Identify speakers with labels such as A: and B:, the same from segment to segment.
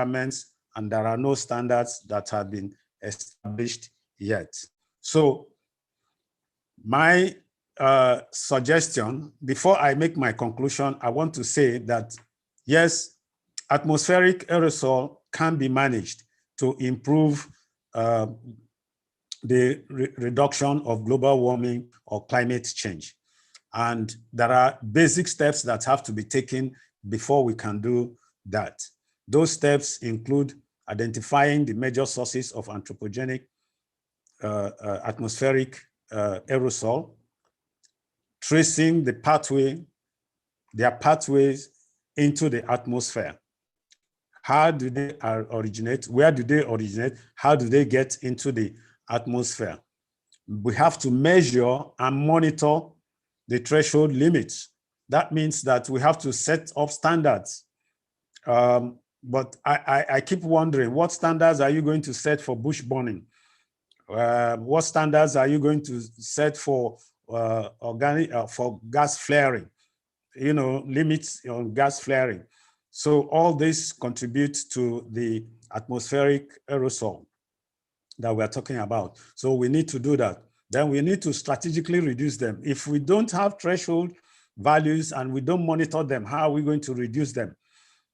A: requirements, and there are no standards that have been established yet. So my suggestion, before I make my conclusion, I want to say that, yes, atmospheric aerosol can be managed to improve the reduction of global warming or climate change. And there are basic steps that have to be taken before we can do that. Those steps include identifying the major sources of anthropogenic atmospheric aerosol, tracing the pathway, their pathways into the atmosphere. How do they originate? Where do they originate? How do they get into the atmosphere? We have to measure and monitor the threshold limits. That means that we have to set up standards. But I keep wondering, what standards are you going to set for bush burning? What standards are you going to set for for gas flaring? You know, limits on gas flaring. So all this contributes to the atmospheric aerosol that we're talking about. So we need to do that. Then we need to strategically reduce them. If we don't have threshold values and we don't monitor them, how are we going to reduce them?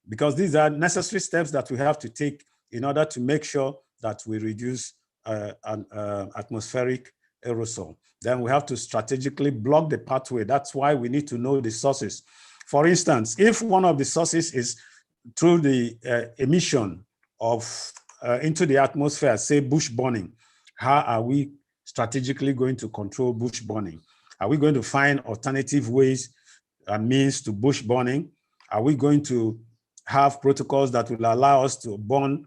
A: Because these are necessary steps that we have to take in order to make sure that we reduce atmospheric aerosol. Then we have to strategically block the pathway. That's why we need to know the sources. For instance, if one of the sources is through the emission of into the atmosphere, say bush burning, how are we strategically going to control bush burning? Are we going to find alternative ways and means to bush burning? Are we going to have protocols that will allow us to burn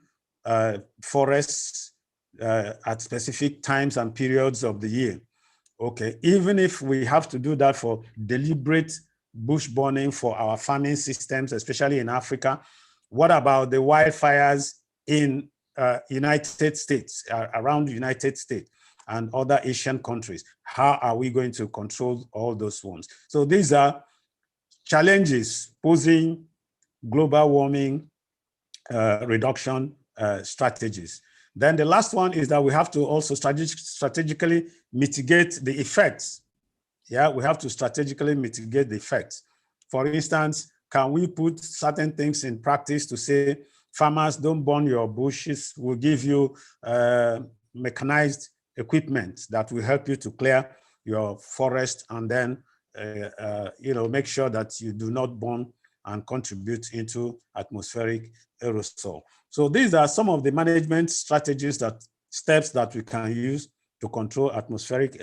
A: forests at specific times and periods of the year? Okay, even if we have to do that for deliberate bush burning for our farming systems, especially in Africa, what about the wildfires in United States, around the United States and other Asian countries? How are we going to control all those ones? So these are challenges posing global warming reduction strategies. Then the last one is that we have to also strategically mitigate the effects. Yeah, we have to strategically mitigate the effects. For instance, can we put certain things in practice to say, farmers, don't burn your bushes, we'll give you mechanized equipment that will help you to clear your forest, and then you know, make sure that you do not burn and contribute into atmospheric aerosol. So these are some of the management strategies, steps that we can use to control atmospheric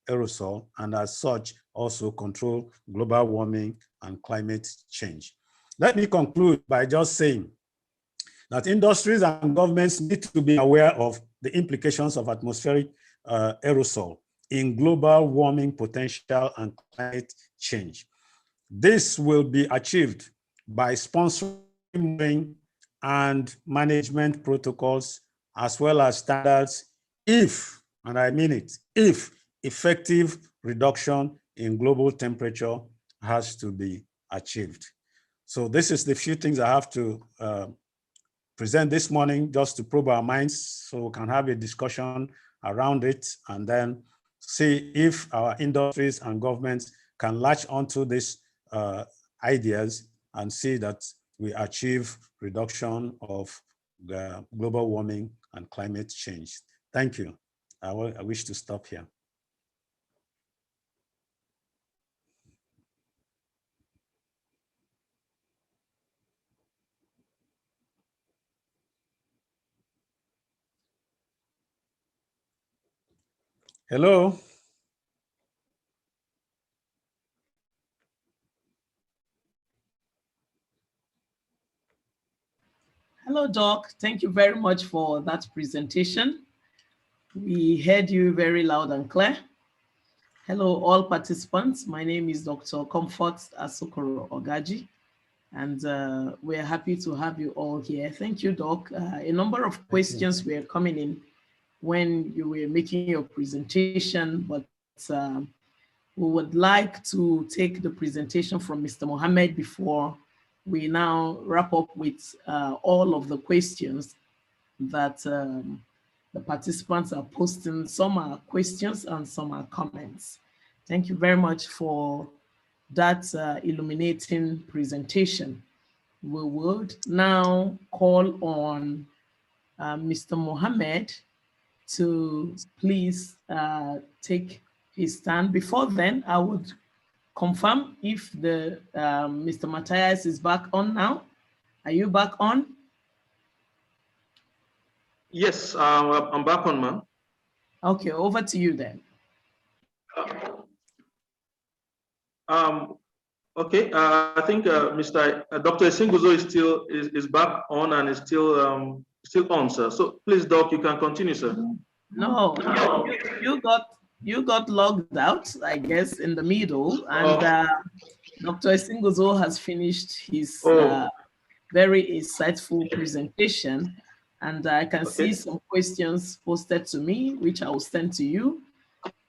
A: aerosol, and as such also control global warming and climate change. Let me conclude by just saying that industries and governments need to be aware of the implications of atmospheric aerosol in global warming potential and climate change. This will be achieved by sponsoring and management protocols, as well as standards, if, and I mean it, if effective reduction in global temperature has to be achieved. So this is the few things I have to present this morning, just to probe our minds so we can have a discussion around it, and then see if our industries and governments can latch onto these ideas and see that we achieve reduction of the global warming and climate change. Thank you. I wish to stop here. Hello.
B: Hello, Doc. Thank you very much for that presentation. We heard you very loud and clear. Hello, all participants. My name is Dr. Comfort Asokoro Ogaji, and we're happy to have you all here. Thank you, Doc. A number of questions were coming in when you were making your presentation, but we would like to take the presentation from Mr. Mohammed before we now wrap up with all of the questions that the participants are posting. Some are questions and some are comments. Thank you very much for that illuminating presentation. We would now call on Mr. Mohammed to please take his stand. Before then, I would confirm if the Mr. Matthias is back on now. Are you back on?
C: Yes, I'm back on, ma'am.
B: Okay, over to you then.
C: Okay, I think Mr. Dr. Esinguzo is back on and is still on, sir. So please, Doc, you can continue, sir.
B: No, you got logged out, I guess, in the middle, and Dr. Esinguzo has finished his very insightful presentation, and I can see some questions posted to me, which I will send to you.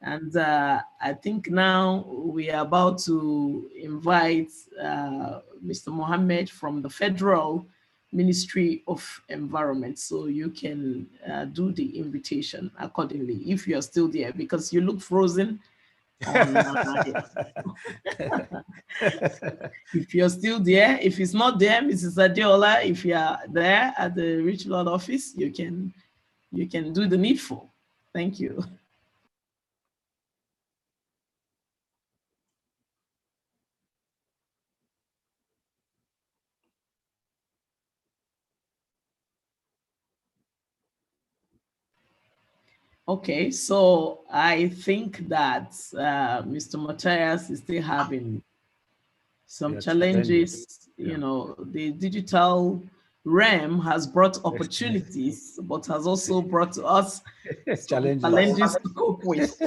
B: And I think now we are about to invite Mr. Mohammed from the Federal Ministry of Environment, so you can do the invitation accordingly if you are still there, because you look frozen. If you're still there, if it's not there, Mrs. Adiola, if you are there at the Richflood office, you can do the needful. Thank you. Okay, so I think that Mr. Matthias is still having some challenges. Yeah. You know, the digital realm has brought opportunities, but has also brought to us challenges to cope with.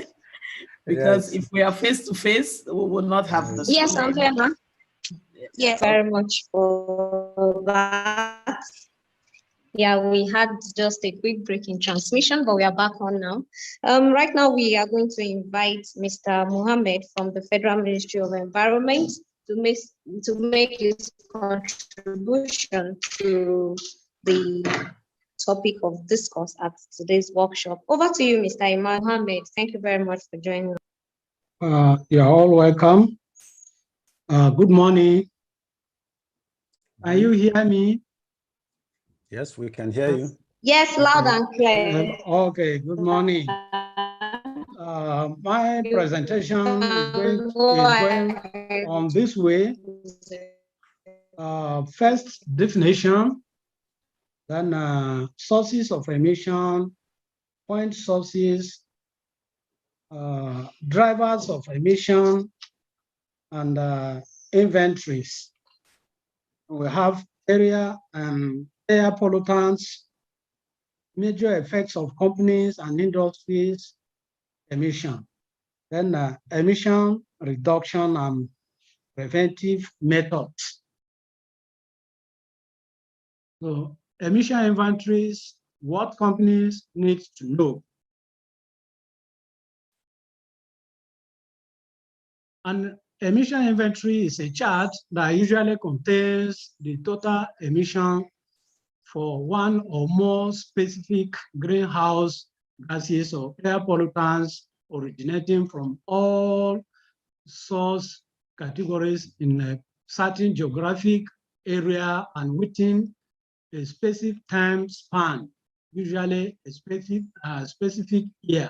B: Because if we are face to face, we will not have the.
D: Yes, I'm here, ma'am. Yes, very much for that. Yeah, we had just a quick break in transmission, but we are back on now. Right now, we are going to invite Mr. Mohammed from the Federal Ministry of Environment to make his contribution to the topic of discourse at today's workshop. Over to you, Mr. Mohammed. Thank you very much for joining us.
E: You're all welcome. Good morning. Are you hearing me?
A: Yes, we can hear you.
D: Yes, loud and clear.
E: Okay, good morning. My presentation is going on this way. First, definition, then sources of emission, point sources, drivers of emission, and inventories. We have area and air pollutants, major effects of companies and industries, emission. Then emission reduction and preventive methods. So emission inventories, what companies need to know. An emission inventory is a chart that usually contains the total emission for one or more specific greenhouse gases or air pollutants originating from all source categories in a certain geographic area and within a specific time span, usually a specific year.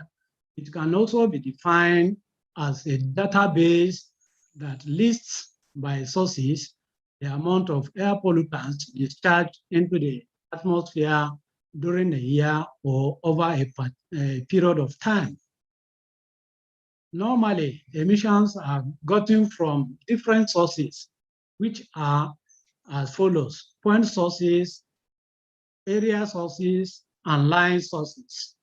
E: It can also be defined as a database that lists by sources the amount of air pollutants discharged into the atmosphere during a year or over a period of time. Normally, emissions are gotten from different sources, which are as follows: point sources, area sources, and line sources.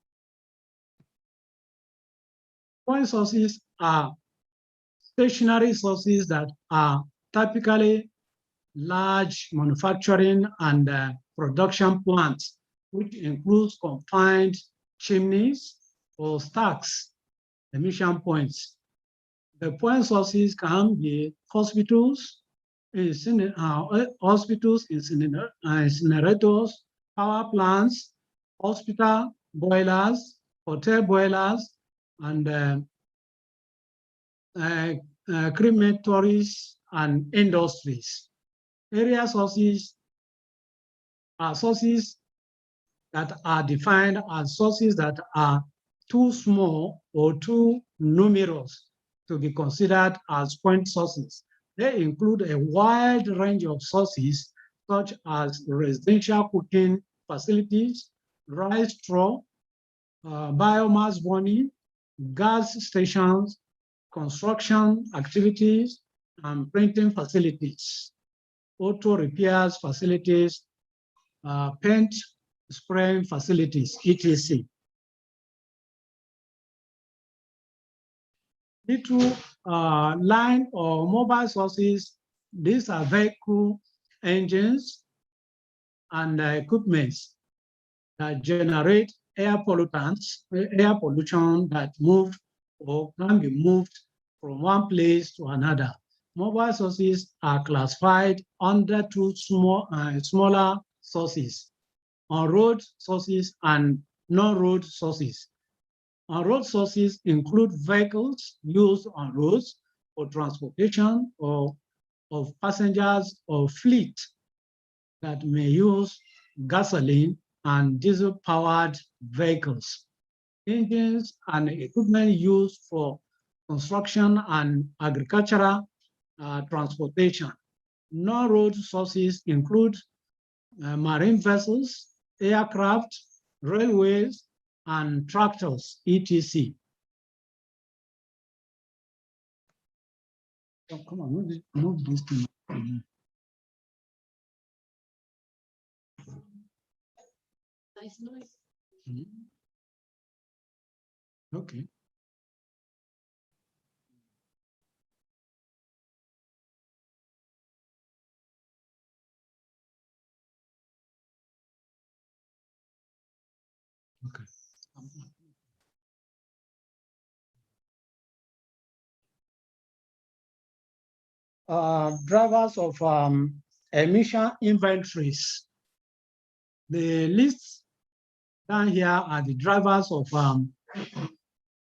E: Point sources are stationary sources that are typically large manufacturing and production plants, which includes confined chimneys or stacks, emission points. The point sources can be hospitals, hospitals, incinerators, power plants, hospital boilers, hotel boilers, and crematories and industries. Area sources are sources that are defined as sources that are too small or too numerous to be considered as point sources. They include a wide range of sources such as residential cooking facilities, rice straw, biomass burning, gas stations, construction activities, and printing facilities, auto repairs facilities, paint spraying facilities, etc. Little line or mobile sources, these are vehicle engines and equipments that generate air pollutants, air pollution that move or can be moved from one place to another. Mobile sources are classified under two smaller sources: on-road sources and non-road sources. On-road sources include vehicles used on roads for transportation of passengers or fleet that may use gasoline and diesel-powered vehicles. Engines and equipment used for construction and agricultural transportation. Non-road sources include marine vessels, aircraft, railways, and tractors, etc. Oh, come on, move this thing.
B: Nice noise.
E: Okay. Okay. Drivers of emission inventories. The lists down here are the drivers of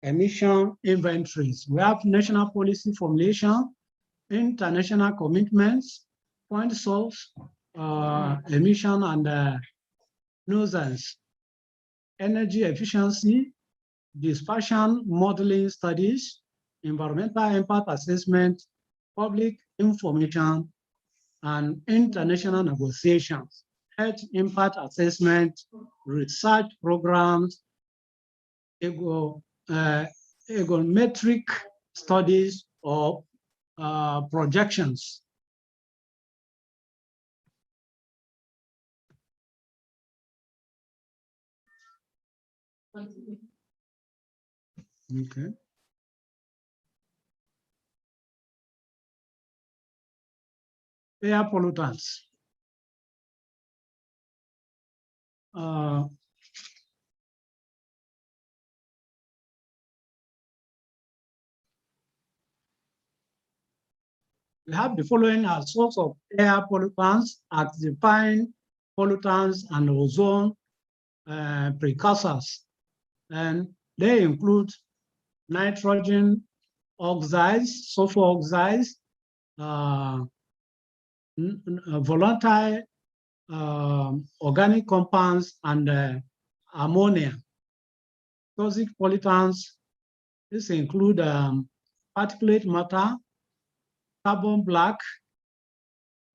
E: emission inventories. We have national policy formulation, international commitments, point source, emission and nuisance, energy efficiency, dispersion modeling studies, environmental impact assessment, public information, and international negotiations, health impact assessment, research programs, egometric studies or projections. Okay. Air pollutants. We have the following as source of air pollutants: acidifying pollutants and ozone precursors. And they include nitrogen oxides, sulfur oxides, volatile organic compounds, and ammonia. Toxic pollutants, this include particulate matter, carbon black,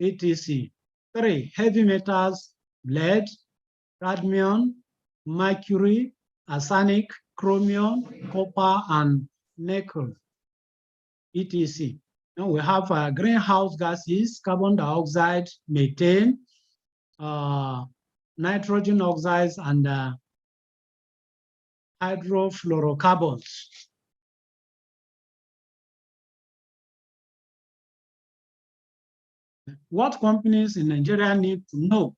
E: etc. 3, heavy metals, lead, cadmium, mercury, arsenic, chromium, copper, and nickel, etc. Now we have greenhouse gases, carbon dioxide, methane, nitrogen oxides, and hydrofluorocarbons. What companies in Nigeria need to know: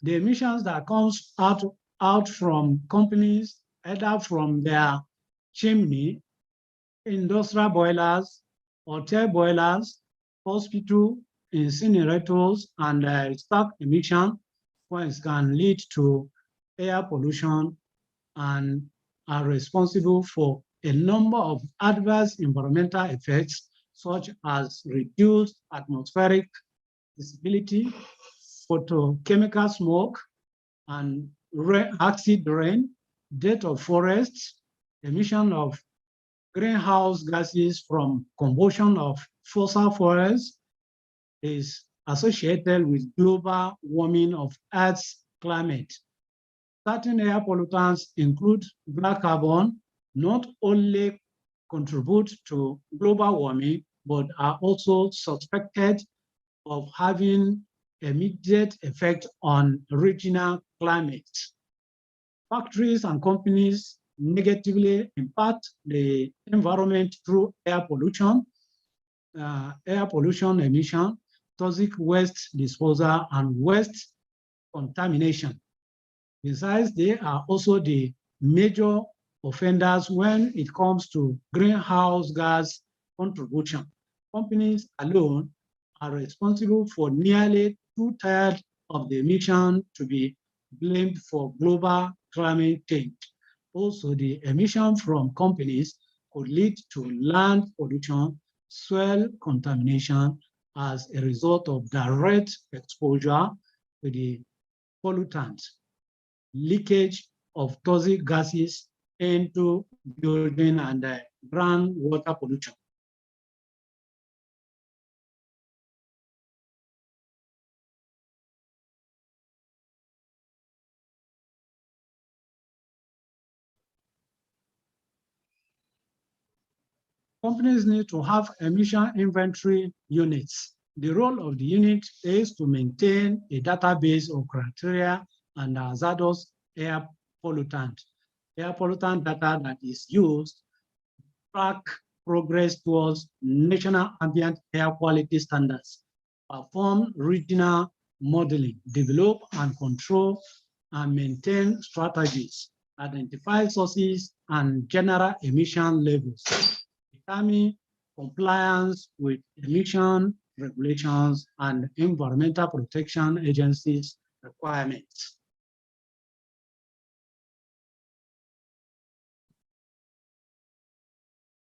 E: the emissions that comes out from companies, either from their chimney, industrial boilers, hotel boilers, hospital incinerators and stock emission points can lead to air pollution and are responsible for a number of adverse environmental effects, such as reduced atmospheric visibility, photochemical smoke, and acid rain, death of forests, emission of greenhouse gases from combustion of fossil fuels is associated with global warming of Earth's climate. Certain air pollutants include black carbon, not only contribute to global warming, but are also suspected of having immediate effect on regional climates. Factories and companies negatively impact the environment through air pollution emission, toxic waste disposal, and waste contamination. Besides, they are also the major offenders when it comes to greenhouse gas contribution. Companies alone are responsible for nearly 2/3 of the emission to be blamed for global climate change. Also, the emission from companies could lead to land pollution, soil contamination as a result of direct exposure to the pollutants, leakage of toxic gases into building and groundwater pollution. Companies need to have emission inventory units. The role of the unit is to maintain a database of criteria and hazardous air pollutant data that is used to track progress towards national ambient air quality standards, perform regional modeling, develop and control and maintain strategies, identify sources and general emission levels, determine compliance with emission regulations and environmental protection agencies' requirements.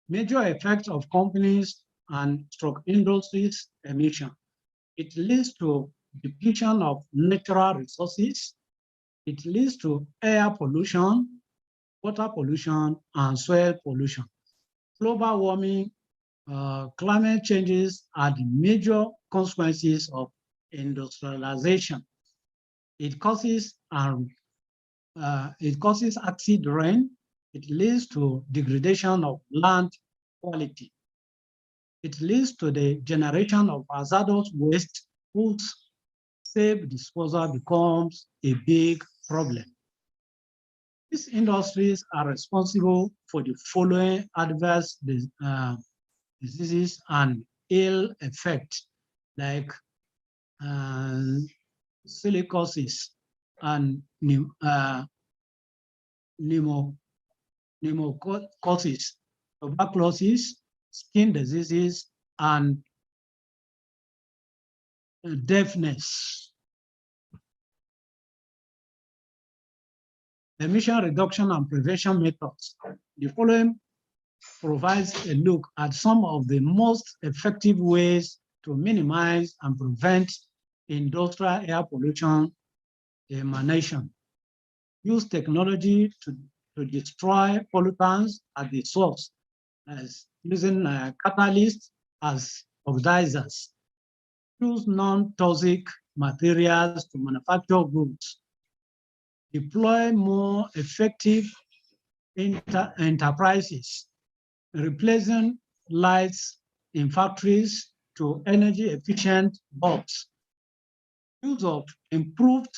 E: Major effects of companies and industries emission. It leads to depletion of natural resources. It leads to air pollution, water pollution, and soil pollution. Global warming, climate changes are the major consequences of industrialization. It causes acid rain. It leads to degradation of land quality. It leads to the generation of hazardous waste whose safe disposal becomes a big problem. These industries are responsible for the following adverse diseases and ill effects, like silicosis and pneumococcus, tuberculosis, skin diseases, and deafness. Emission reduction and prevention methods. The following provides a look at some of the most effective ways to minimize and prevent industrial air pollution emanation. Use technology to destroy pollutants at the source, as using catalysts as oxidizers. Use non-toxic materials to manufacture goods. Deploy more effective enterprises, replacing lights in factories to energy-efficient bulbs. Use of improved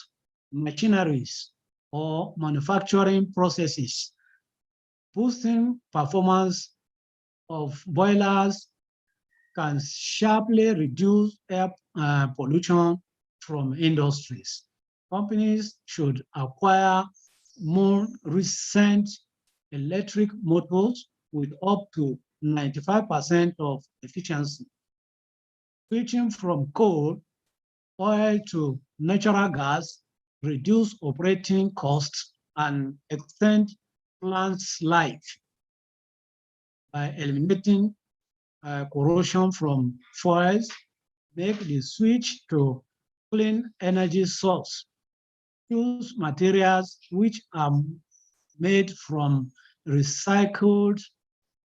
E: machineries or manufacturing processes, boosting performance of boilers can sharply reduce air pollution from industries. Companies should acquire more recent electric motors with up to 95% of efficiency. switching from coal, oil to natural gas, reduce operating costs and extend plants' life by eliminating corrosion from fuels, make the switch to clean energy source, use materials which are made from recycled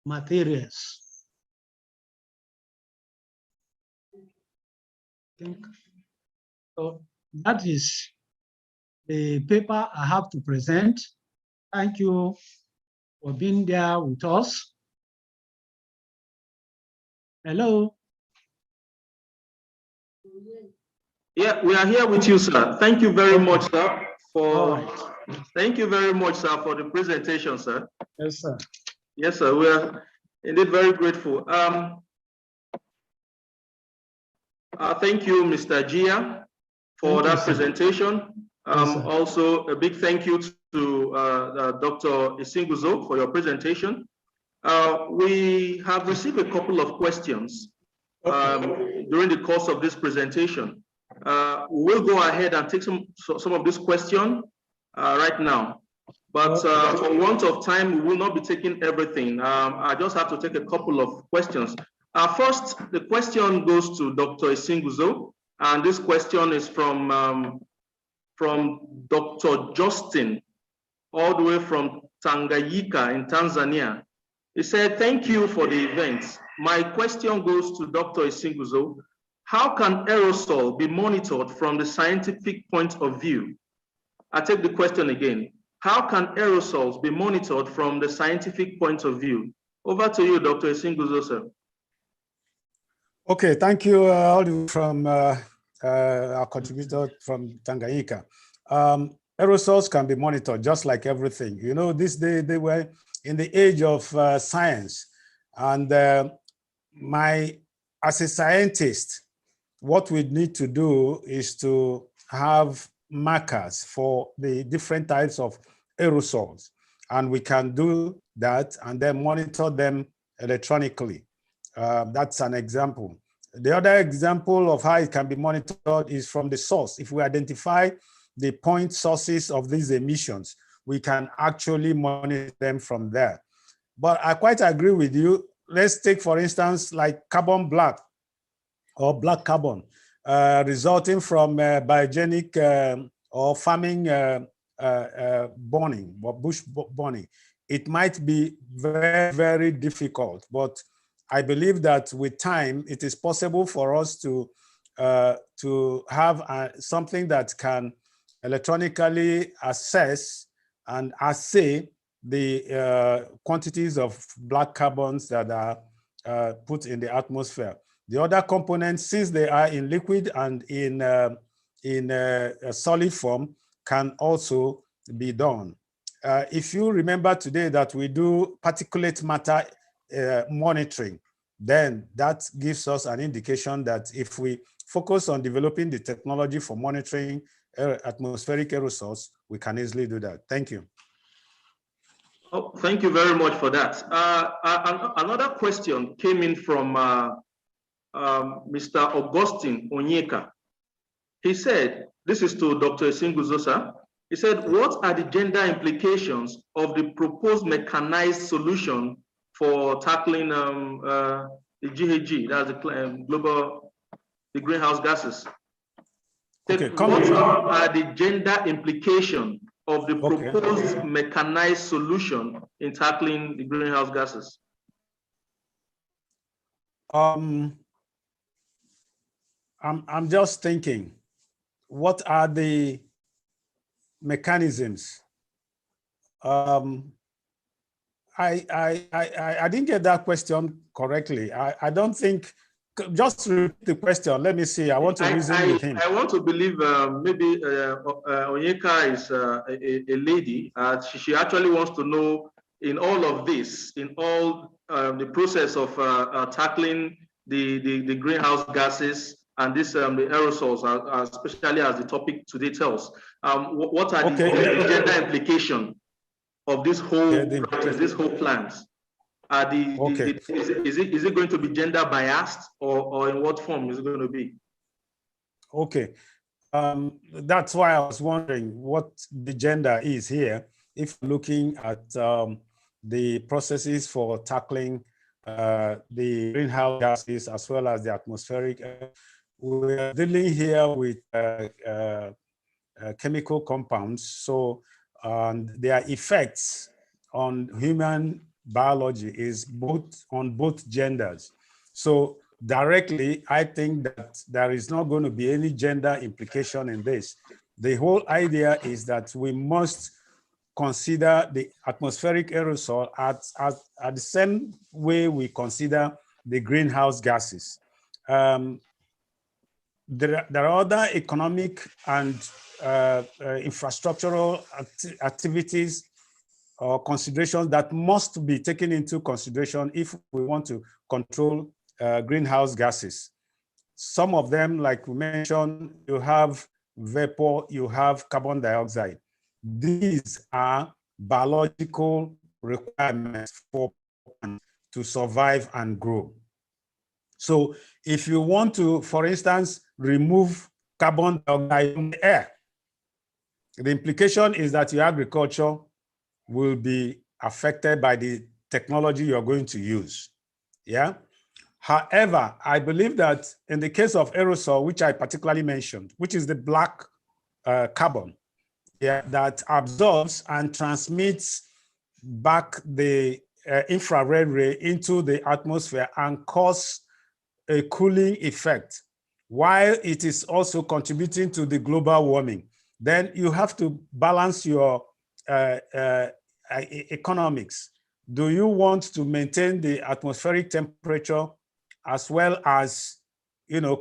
E: materials. So that is the paper I have to present. Thank you for being there with us. Hello.
C: Yeah, we are here with you, sir. Thank you very much, sir, for thank you very much, sir, for the presentation, sir.
E: Yes, sir.
C: Yes, sir. We are indeed very grateful. Thank you, Mr. Gia, for that presentation.
E: Yes,
C: also, a big thank you to Dr. Isinguzo for your presentation. We have received a couple of questions during the course of this presentation. We'll go ahead and take some of this question right now. But for want of time, we will not be taking everything. I just have to take a couple of questions. First, the question goes to Dr. Isinguzo, and this question is from Dr. Justin, all the way from Tanganyika in Tanzania. He said, thank you for the event. My question goes to Dr. Isinguzo. How can aerosol be monitored from the scientific point of view? I take the question again. How can aerosols be monitored from the scientific point of view? Over to you, Dr. Isinguzo, sir.
A: Okay, thank you all from our contributor from Tanganyika. Aerosols can be monitored just like everything. You know, this day they were in the age of science, and as a scientist, what we need to do is to have markers for the different types of aerosols, and we can do that and then monitor them electronically. That's an example. The other example of how it can be monitored is from the source. If we identify the point sources of these emissions, we can actually monitor them from there. But I quite agree with you. Let's take, for instance, like carbon black or black carbon resulting from biogenic or farming burning or bush burning. It might be very, very difficult, but I believe that with time, it is possible for us to have something that can electronically assess and assay the quantities of black carbons that are put in the atmosphere. The other components, since they are in liquid and in a solid form, can also be done. If you remember today that we do particulate matter monitoring, then that gives us an indication that if we focus on developing the technology for monitoring atmospheric aerosols, we can easily do that. Thank you.
C: Oh, thank you very much for that. Another question came in from Mr. Augustine Onyeka. He said, this is to Dr. Isinguzo. He said, what are the gender implications of the proposed mechanized solution for tackling the GHG, that's the greenhouse gases?
A: Okay,
C: what are the gender implications of the proposed mechanized solution in tackling the greenhouse gases?
A: I'm just thinking, what are the mechanisms? I didn't get that question correctly. I don't think, just repeat the question. Let me see. I want to reason with him.
C: I want to believe maybe Onyeka is a lady. She actually wants to know, in all of this, in all the process of tackling the greenhouse gases and this the aerosols, especially as the topic today tells, what are the gender implications of this whole process, this whole plans? Is it going to be gender biased, or in what form is it going to be?
A: Okay. That's why I was wondering what the gender is here. If looking at the processes for tackling the greenhouse gases as well as the atmospheric, we're dealing here with chemical compounds. So their effects on human biology is on both genders. So directly, I think that there is not going to be any gender implication in this. The whole idea is that we must consider the atmospheric aerosol at the same way we consider the greenhouse gases. There are other economic and infrastructural activities or considerations that must be taken into consideration if we want to control greenhouse gases. Some of them, like we mentioned, you have vapor, you have carbon dioxide. These are biological requirements for plants to survive and grow. So if you want to, for instance, remove carbon dioxide from the air, the implication is that your agriculture will be affected by the technology you're going to use. Yeah. However, I believe that in the case of aerosol, which I particularly mentioned, which is the black carbon, yeah, that absorbs and transmits back the infrared ray into the atmosphere and cause a cooling effect, while it is also contributing to the global warming, then you have to balance your economics. Do you want to maintain the atmospheric temperature as well as,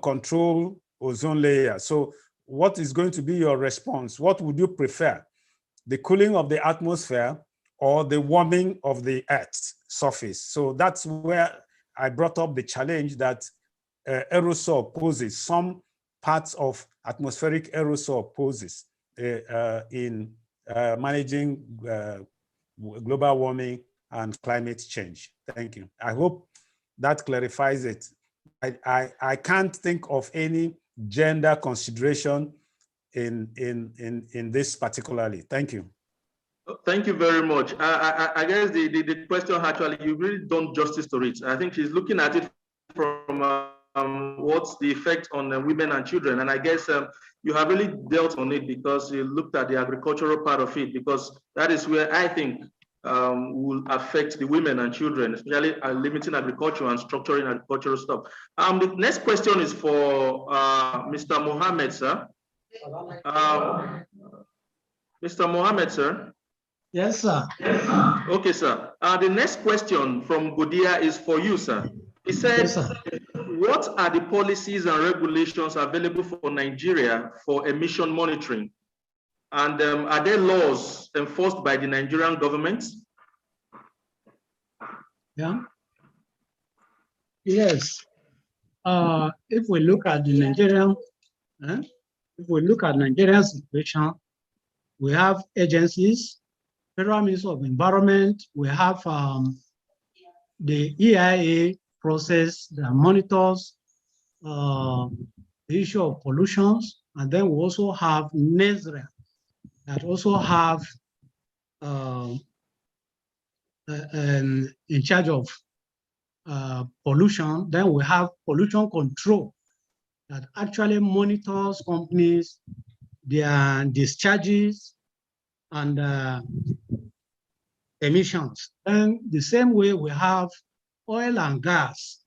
A: control ozone layer? So what is going to be your response? What would you prefer? The cooling of the atmosphere or the warming of the Earth's surface? So that's where I brought up the challenge that aerosol poses, some parts of atmospheric aerosol poses in managing global warming and climate change. Thank you. I hope that clarifies it. I can't think of any gender consideration in this particularly. Thank you.
C: Thank you very much. I guess the question actually, you really done justice to it. I think she's looking at it from what's the effect on women and children. And I guess you have really dealt on it because you looked at the agricultural part of it, because that is where I think will affect the women and children, especially limiting agriculture and structuring agricultural stuff. The next question is for Mr. Mohammed, sir. Mr. Mohammed, sir.
E: Yes, sir.
C: Okay, sir. The next question from Godia is for you, sir. He said,
E: yes, sir.
C: What are the policies and regulations available for Nigeria for emission monitoring? And are there laws enforced by the Nigerian government?
E: Yeah. Yes. If we look at the Nigerian, situation, we have agencies, Federal Ministry of Environment. We have the EIA process that monitors the issue of pollutions, and then we also have NESRA that also have in charge of pollution. Then we have pollution control that actually monitors companies, their discharges and emissions. And the same way we have oil and gas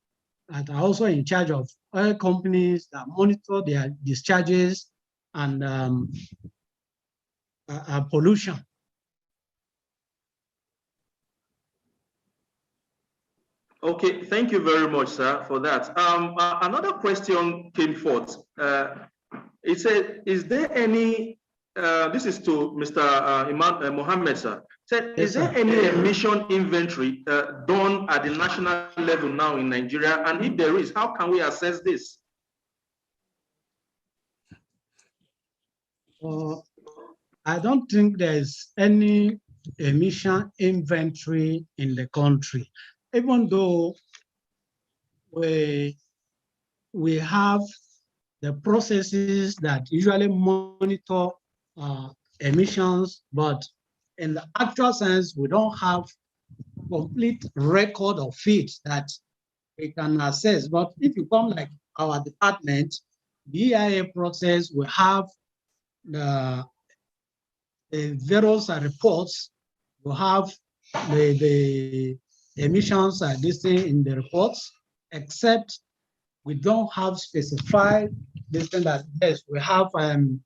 E: that are also in charge of oil companies that monitor their discharges and pollution.
C: Okay, thank you very much, sir, for that. Another question came forth. It said, is there any, this is to Mr. Mohammed, sir. Said,
E: Yes,
C: is there
E: sir.
C: any emission inventory done at the national level now in Nigeria? And if there is, how can we assess this?
E: I don't think there's any emission inventory in the country. even though we have the processes that usually monitor emissions, but in the actual sense, we don't have complete record of it that we can assess. But if you come like our department, the EIA process, we have the various reports. We have the emissions listed in the reports, except we don't have specified this thing that yes, we have an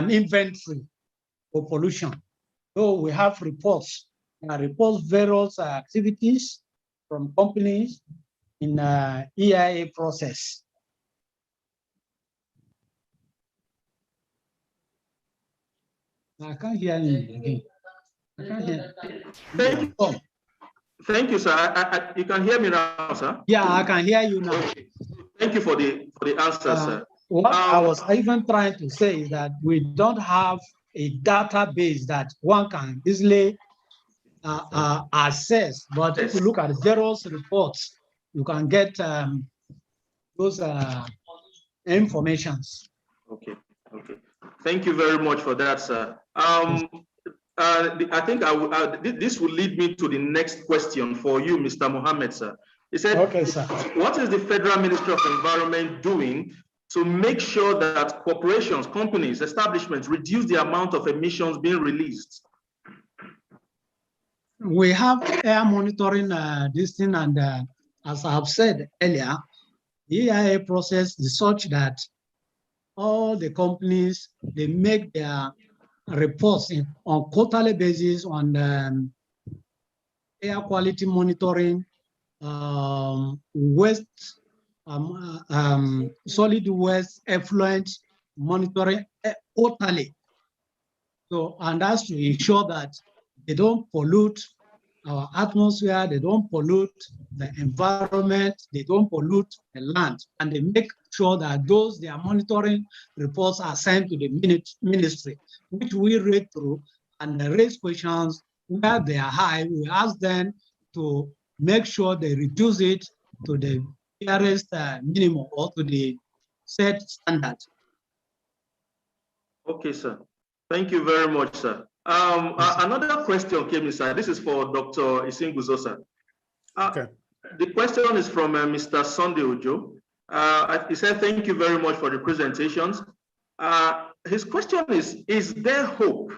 E: inventory for pollution. So we have reports. Reports various activities from companies in EIA process. I can't hear you again. I can't hear.
C: Thank you, sir. You can hear me now, sir?
E: Yeah, I can hear you now.
C: Okay. Thank you for the answer, sir.
E: What I was even trying to say is that we don't have a database that one can easily assess. But if you look at various reports, you can get those informations.
C: Okay. Okay. Thank you very much for that, sir. I think this will lead me to the next question for you, Mr. Mohammed, sir. He said,
E: okay, sir.
C: What is the Federal Ministry of Environment doing to make sure that corporations, companies, establishments reduce the amount of emissions being released?
E: We have air monitoring this thing, and as I've said earlier, the EIA process is such that all the companies, they make their reports on quarterly basis on air quality monitoring, waste, solid waste effluent monitoring quarterly. So, and that's to ensure that they don't pollute our atmosphere, they don't pollute the environment, they don't pollute the land, and they make sure that those their monitoring reports are sent to the ministry, which we read through and raise questions where they are high. We ask them to make sure they reduce it to the nearest minimum or to the set standard.
C: Okay, sir. Thank you very much, sir. Another question came in, sir. This is for Dr. Isinguzo, sir.
A: Okay.
C: The question is from Mr. Sunday Ojo. He said, thank you very much for the presentations. His question is there hope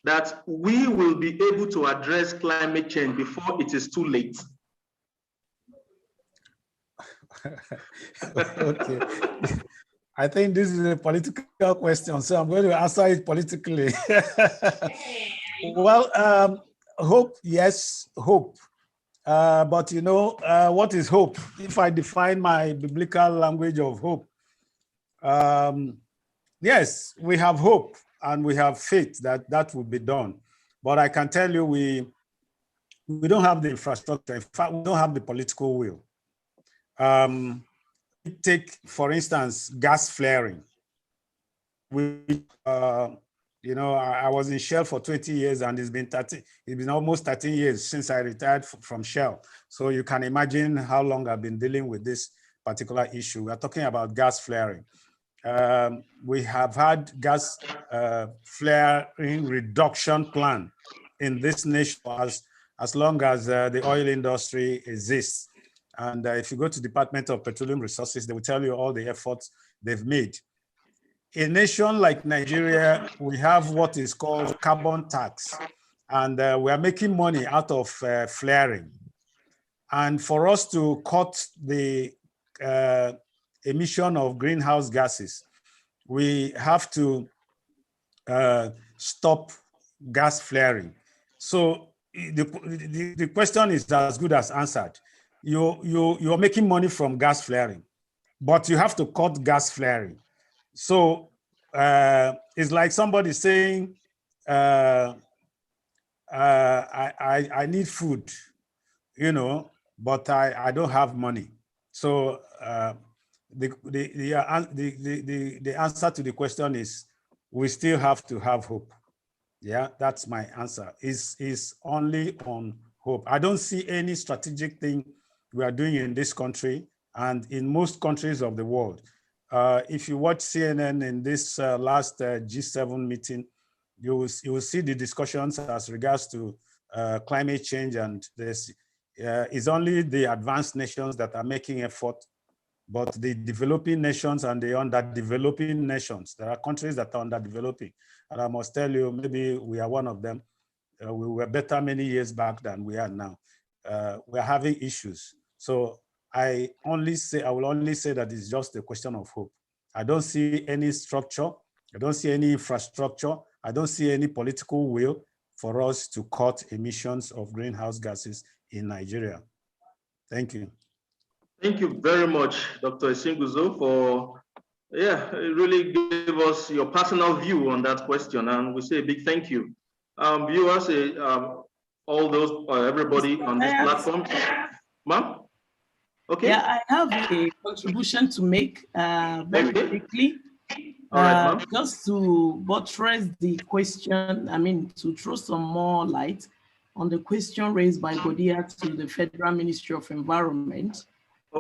C: that we will be able to address climate change before it is too late?
A: Okay. I think this is a political question, so I'm going to answer it politically. Well, hope, yes, hope. But you know, what is hope? If I define my biblical language of hope, yes, we have hope and we have faith that that will be done. But I can tell you, we don't have the infrastructure. In fact, we don't have the political will. Take, for instance, gas flaring. You know, I was in Shell for 20 years, and it's been almost 13 years since I retired from Shell. So you can imagine how long I've been dealing with this particular issue. We're talking about gas flaring. We have had gas flaring reduction plan in this nation as long as the oil industry exists. And if you go to the Department of Petroleum Resources, they will tell you all the efforts they've made. In a nation like Nigeria, we have what is called carbon tax, and we are making money out of flaring. And for us to cut the emission of greenhouse gases, we have to stop gas flaring. So the question is as good as answered. You're making money from gas flaring, but you have to cut gas flaring. So it's like somebody saying, I need food, you know, but I don't have money. So the answer to the question is we still have to have hope. Yeah, that's my answer. Is only on hope. I don't see any strategic thing we are doing in this country and in most countries of the world. If you watch CNN in this last G7 meeting, you will see the discussions as regards to climate change, and this is only the advanced nations that are making effort, but the developing nations and the underdeveloping nations, there are countries that are underdeveloping. And I must tell you, maybe we are one of them. We were better many years back than we are now. We're having issues. So I will only say that it's just a question of hope. I don't see any structure. I don't see any infrastructure. I don't see any political will for us to cut emissions of greenhouse gases in Nigeria. Thank you.
C: Thank you very much, Dr. Isinguzo, for really gave us your personal view on that question, and we say a big thank you. Viewers, all those, everybody on this platform. Ma'am? Okay.
B: Yeah, I have a contribution to make very quickly.
C: All right, ma'am.
B: Just to buttress the question, to throw some more light on the question raised by Godia to the Federal Ministry of Environment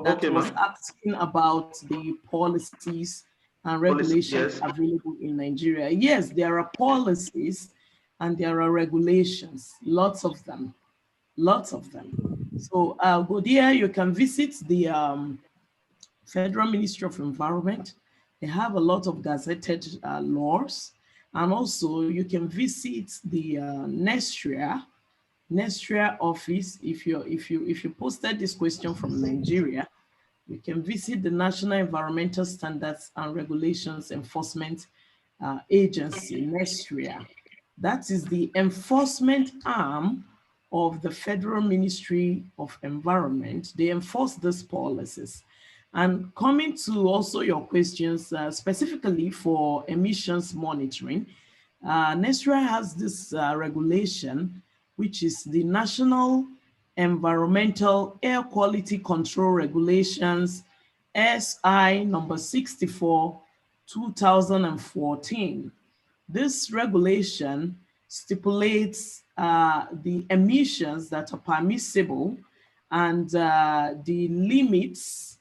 B: that was asking about the policies and regulations available in Nigeria. Yes, there are policies and there are regulations, lots of them. So Godia, you can visit the Federal Ministry of Environment. They have a lot of gazetted laws, and also you can visit the NESTRIA office. If you posted this question from Nigeria, you can visit the National Environmental Standards and Regulations Enforcement Agency, NESTRIA. That is the enforcement arm of the Federal Ministry of Environment. They enforce these policies. And coming to also your questions, specifically for emissions monitoring, NESTRA has this regulation, which is the National Environmental Air Quality Control Regulations, SI number 64, 2014. This regulation stipulates the emissions that are permissible and the limits,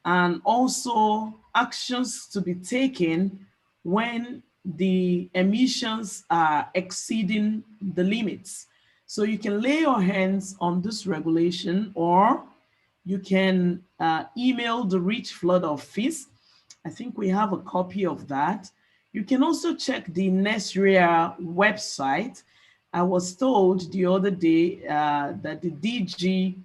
B: and also actions to be taken when the emissions are exceeding the limits. So you can lay your hands on this regulation, or you can email the Richflood office. I think we have a copy of that. You can also check the NESRIA website. I was told the other day that the DG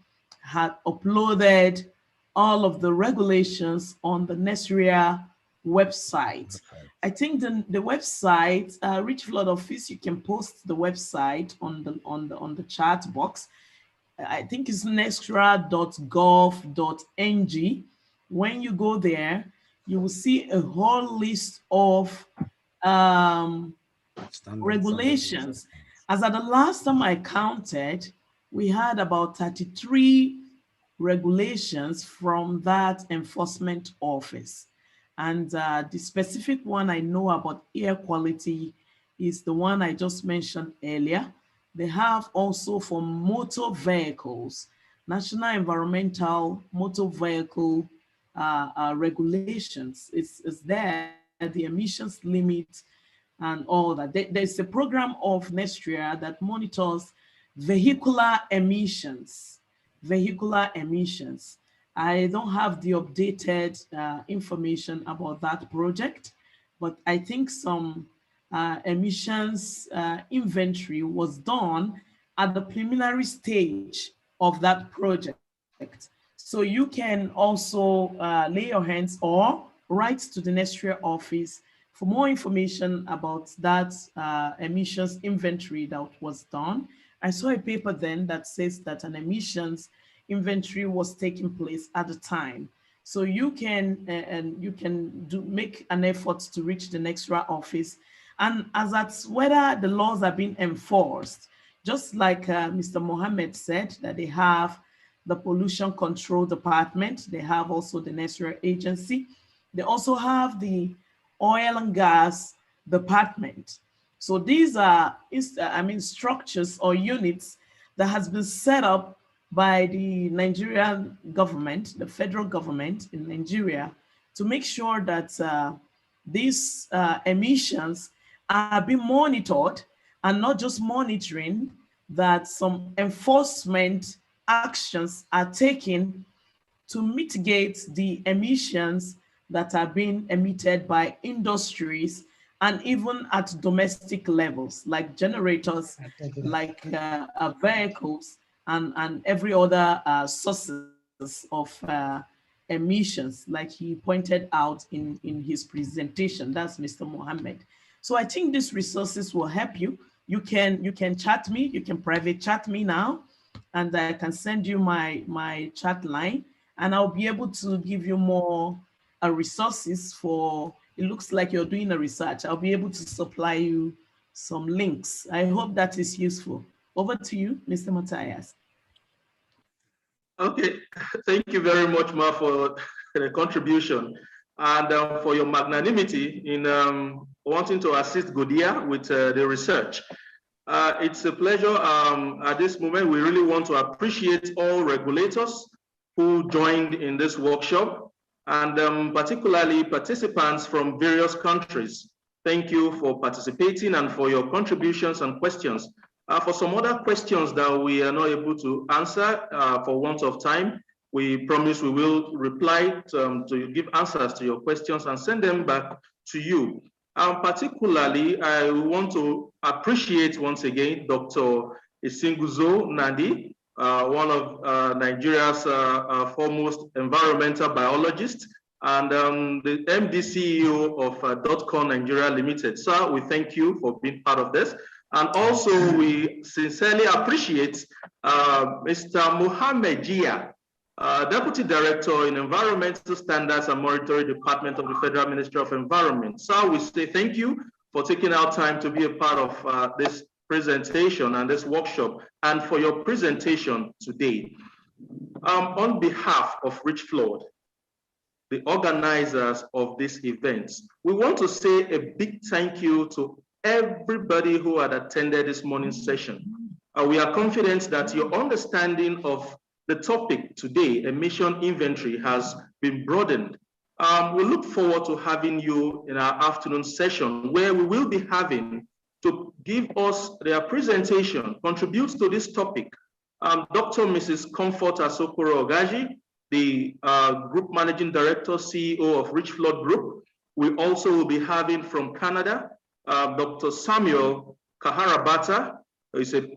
B: had uploaded all of the regulations on the NESRIA website. Okay. I think the website, Richflood office, you can post the website on the chat box. I think it's nesra.gov.ng. When you go there, you will see a whole list of regulations. As at the last time I counted, we had about 33 regulations from that enforcement office. And the specific one I know about air quality is the one I just mentioned earlier. They have also for motor vehicles, National Environmental Motor Vehicle regulations. It's there, the emissions limit and all that. There's a program of NESTRIA that monitors vehicular emissions. I don't have the updated information about that project, but I think some emissions inventory was done at the preliminary stage of that project. So you can also lay your hands or write to the NESTRIA office for more information about that emissions inventory that was done. I saw a paper then that says that an emissions inventory was taking place at the time. So you can make an effort to reach the NESTRA office. And as that's whether the laws are being enforced, just like Mr. Mohammed said, that they have the Pollution Control Department, they have also the NESTRA agency, they also have the Oil and Gas Department. So these are, structures or units that has been set up by the Nigerian government, the federal government in Nigeria, to make sure that these emissions are being monitored, and not just monitoring, that some enforcement actions are taken to mitigate the emissions that are being emitted by industries, and even at domestic levels, like generators, like vehicles, and every other sources of emissions, like he pointed out in his presentation. That's Mr. Mohammed. So I think these resources will help you. You can chat me, you can private chat me now, and I can send you my chat line, and I'll be able to give you more resources for, it looks like you're doing a research. I'll be able to supply you some links. I hope that is useful. Over to you, Mr. Matthias.
C: Okay, thank you very much, Ma, for the contribution and for your magnanimity in wanting to assist Godia with the research. It's a pleasure. At this moment, we really want to appreciate all regulators who joined in this workshop, and particularly participants from various countries. Thank you for participating and for your contributions and questions. For some other questions that we are not able to answer for want of time, we promise we will reply to give answers to your questions and send them back to you. Particularly, I want to appreciate once again Dr. Isinguzo Nandi, one of Nigeria's foremost environmental biologists, and the MD CEO of .com Nigeria Limited. Sir, we thank you for being part of this. And also, we sincerely appreciate Mr. Mohammed Jia, Deputy Director in Environmental Standards and Monitoring Department of the Federal Ministry of Environment. So we say thank you for taking our time to be a part of this presentation and this workshop, and for your presentation today. On behalf of Richflood, the organizers of this event, we want to say a big thank you to everybody who had attended this morning's session. We are confident that your understanding of the topic today, emission inventory, has been broadened. We look forward to having you in our afternoon session, where we will be having to give us their presentation, contribute to this topic. Dr. Mrs. Comfort Asokoro Ogaji, the Group Managing Director, CEO of Richflood Group. We also will be having from Canada, Dr. Samuel Kaharabata, who is a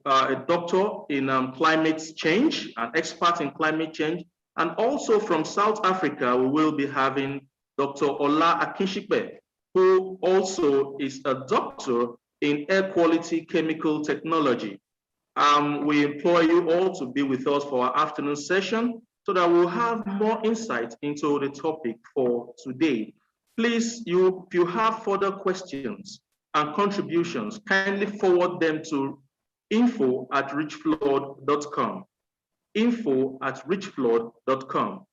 C: doctor in climate change, an expert in climate change. And also from South Africa, we will be having Dr. Ola Akinshikbe, who also is a doctor in air quality chemical technology. We implore you all to be with us for our afternoon session so that we'll have more insight into the topic for today. Please, if you have further questions and contributions, kindly forward them to info@richflood.com. info@richflood.com.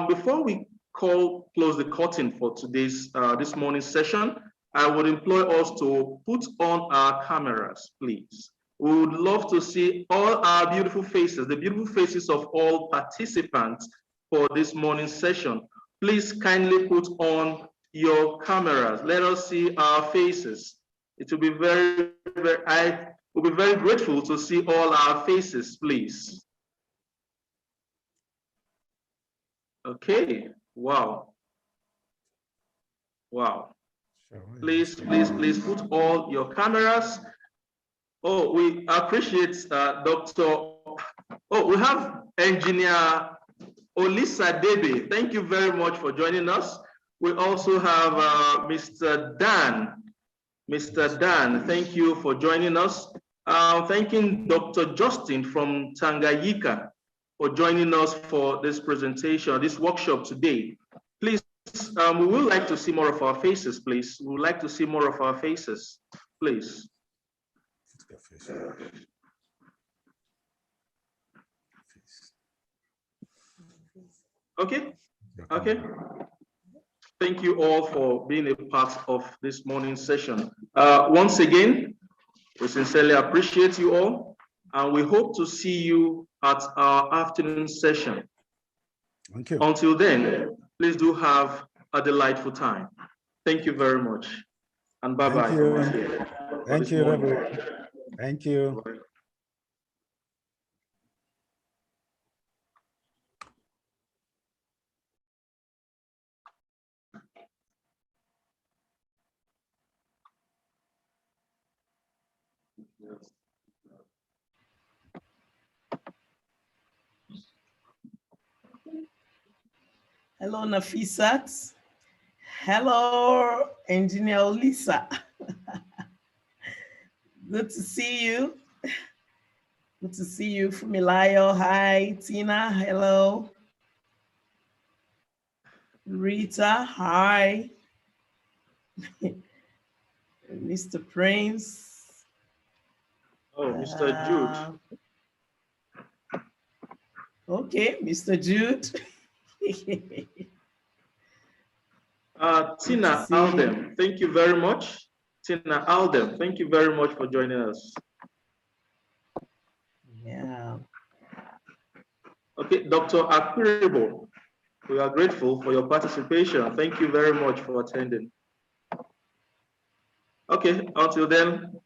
C: Before we close the curtain for today's this morning's session, I would implore us to put on our cameras, please. We would love to see all our beautiful faces, the beautiful faces of all participants for this morning's session. Please kindly put on your cameras. Let us see our faces. It will be I will be very grateful to see all our faces, please. Okay, wow. Wow. Please put all your cameras. Oh, we appreciate we have Engineer Olisa Debe. Thank you very much for joining us. We also have Mr. Dan. Mr. Dan, thank you for joining us. Thanking Dr. Justin from Tanganyika for joining us for this presentation, this workshop today. Please, we would like to see more of our faces, please. We would like to see more of our faces, please. Okay, okay. Thank you all for being a part of this morning's session. Once again, we sincerely appreciate you all. and we hope to see you at our afternoon session.
A: Thank you.
C: Until then, please do have a delightful time. Thank you very much. And bye-bye from us here.
A: Thank you, everyone. Thank you.
C: Bye.
B: Hello, Nafisat. Hello, Engineer Lisa. Good to see you. Good to see you, Fumilayo. Hi, Tina. Hello. Rita. Hi. Mr. Prince.
C: Oh, Mr. Jude.
B: Okay, Mr. Jude.
C: Tina Alden, thank you very much. Tina Alden, thank you very much for joining us.
B: Yeah.
C: Okay, Dr. Akpiribo, we are grateful for your participation. Thank you very much for attending. Okay, until then,